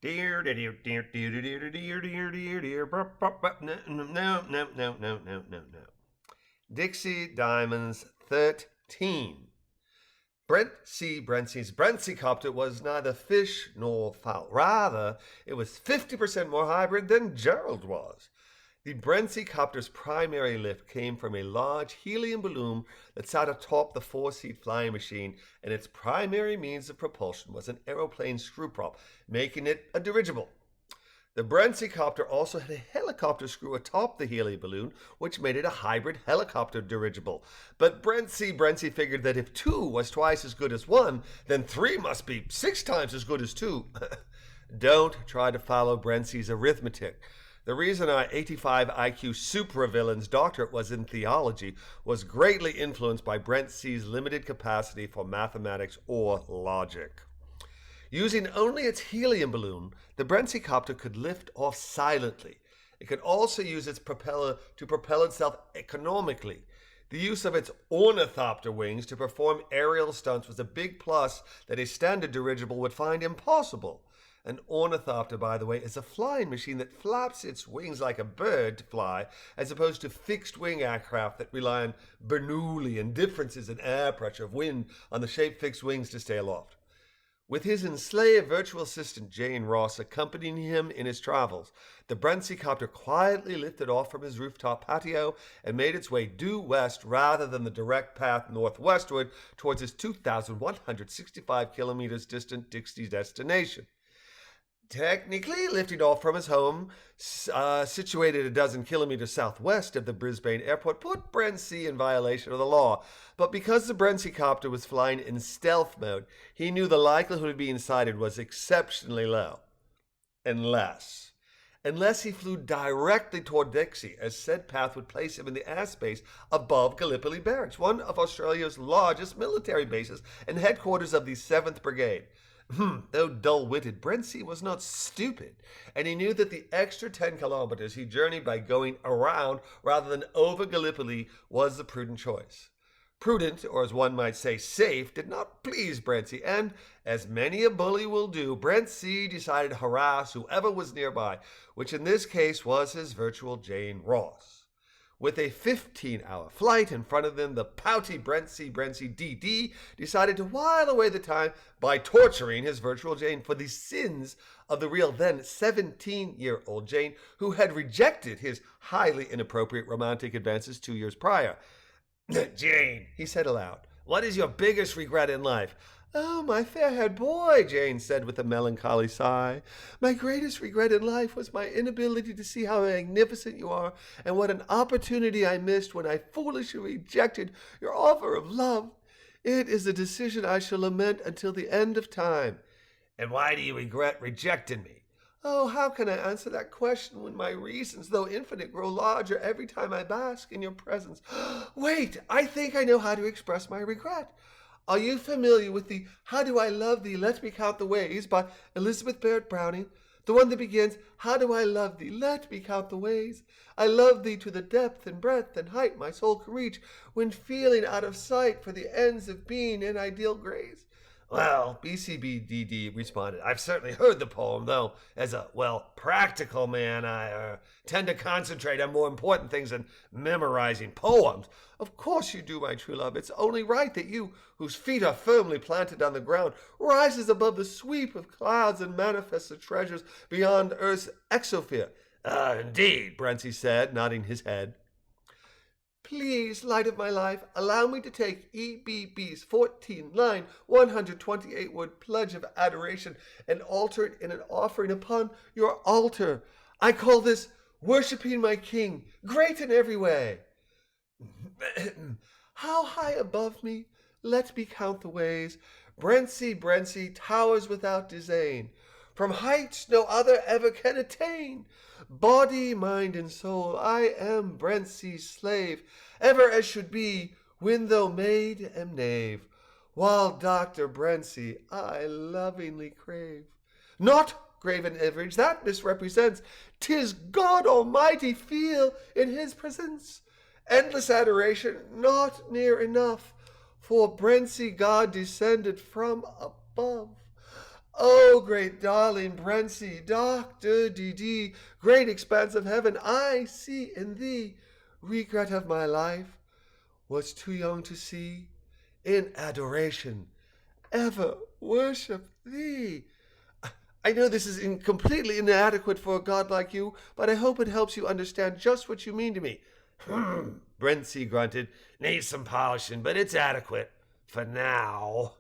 Dear, dear, dear, dear, dear, dear, dear, dear, dear, dear. No, no, no, no, no, no, no, no. Dixie Diamonds 13. Brent's Brentsycopter was neither fish nor fowl. Rather, it was 50% more hybrid than Jerald was. The Brentsycopter's primary lift came from a large helium balloon that sat atop the four-seat flying machine, and its primary means of propulsion was an aeroplane screw prop, making it a dirigible. The Brentsycopter also had a helicopter screw atop the helium balloon, which made it a hybrid helicopter dirigible. But Brentsy figured that if 2 was twice as good as 1, then 3 must be 6 times as good as 2. Don't try to follow Brentsy's arithmetic. The reason our 85 IQ supervillain's doctorate was in theology was greatly influenced by Brentsy's limited capacity for mathematics or logic. Using only its helium balloon, the Brentsycopter could lift off silently. It could also use its propeller to propel itself economically. The use of its ornithopter wings to perform aerial stunts was a big plus that a standard dirigible would find impossible. An ornithopter, by the way, is a flying machine that flaps its wings like a bird to fly, as opposed to fixed-wing aircraft that rely on Bernoulli and differences in air pressure of wind on the shape-fixed wings to stay aloft. With his enslaved virtual assistant Jane Ross accompanying him in his travels, the Brentsycopter quietly lifted off from his rooftop patio and made its way due west rather than the direct path northwestward towards its 2,165 kilometers distant Dixie destination. Technically, lifting off from his home, situated a dozen kilometers southwest of the Brisbane airport, put Brentsy in violation of the law. But because the Brentsycopter was flying in stealth mode, he knew the likelihood of being sighted was exceptionally low. Unless he flew directly toward Dixie, as said path would place him in the airspace above Gallipoli Barracks, one of Australia's largest military bases and headquarters of the 7th Brigade. Though dull-witted, Brentsy was not stupid, and he knew that the extra 10 kilometers he journeyed by going around rather than over Gallipoli was the prudent choice. Prudent, or as one might say safe, did not please Brentsy, and, as many a bully will do, Brentsy decided to harass whoever was nearby, which in this case was his virtual Jane Ross. With a 15-hour flight in front of them, the pouty Brentsy DD decided to while away the time by torturing his virtual Jane for the sins of the real then 17-year-old Jane, who had rejected his highly inappropriate romantic advances 2 years prior. "Jane," he said aloud, "what is your biggest regret in life?" "Oh, my fair-haired boy," Jane said with a melancholy sigh, "my greatest regret in life was my inability to see how magnificent you are, and what an opportunity I missed when I foolishly rejected your offer of love. It is a decision I shall lament until the end of time." "And why do you regret rejecting me?" "Oh, how can I answer that question when my reasons, though infinite, grow larger every time I bask in your presence? Wait, I think I know how to express my regret. Are you familiar with the How Do I Love Thee, Let Me Count the Ways by Elizabeth Barrett Browning? The one that begins, How do I love thee, let me count the ways. I love thee to the depth and breadth and height my soul can reach, when feeling out of sight for the ends of being in ideal grace. Well, BCBDD responded, "I've certainly heard the poem, though as a, practical man, I tend to concentrate on more important things than memorizing poems." "Of course you do, my true love. It's only right that you, whose feet are firmly planted on the ground, rises above the sweep of clouds and manifests the treasures beyond Earth's exosphere." "Indeed," Brentsy said, nodding his head. "Please, light of my life, allow me to take EBB's 14 line 128 word pledge of adoration and alter it in an offering upon your altar. I call this worshiping my king, great in every way." "How high above me? Let me count the ways. Brentsy towers without disdain, from heights no other ever can attain. Body, mind, and soul, I am Brentsy's slave, ever as should be, when though maid am knave, while Dr. Brentsy I lovingly crave. Not graven image, that misrepresents, 'tis God Almighty feel in his presence. Endless adoration, not near enough, for Brentsy God descended from above. Oh, O great darling Brency, Dr. D.D., great expanse of heaven, I see in thee. Regret of my life, was too young to see. In adoration, ever worship thee. I know this is completely inadequate for a god like you, but I hope it helps you understand just what you mean to me. Brency grunted. Needs some polishing, but it's adequate. For now.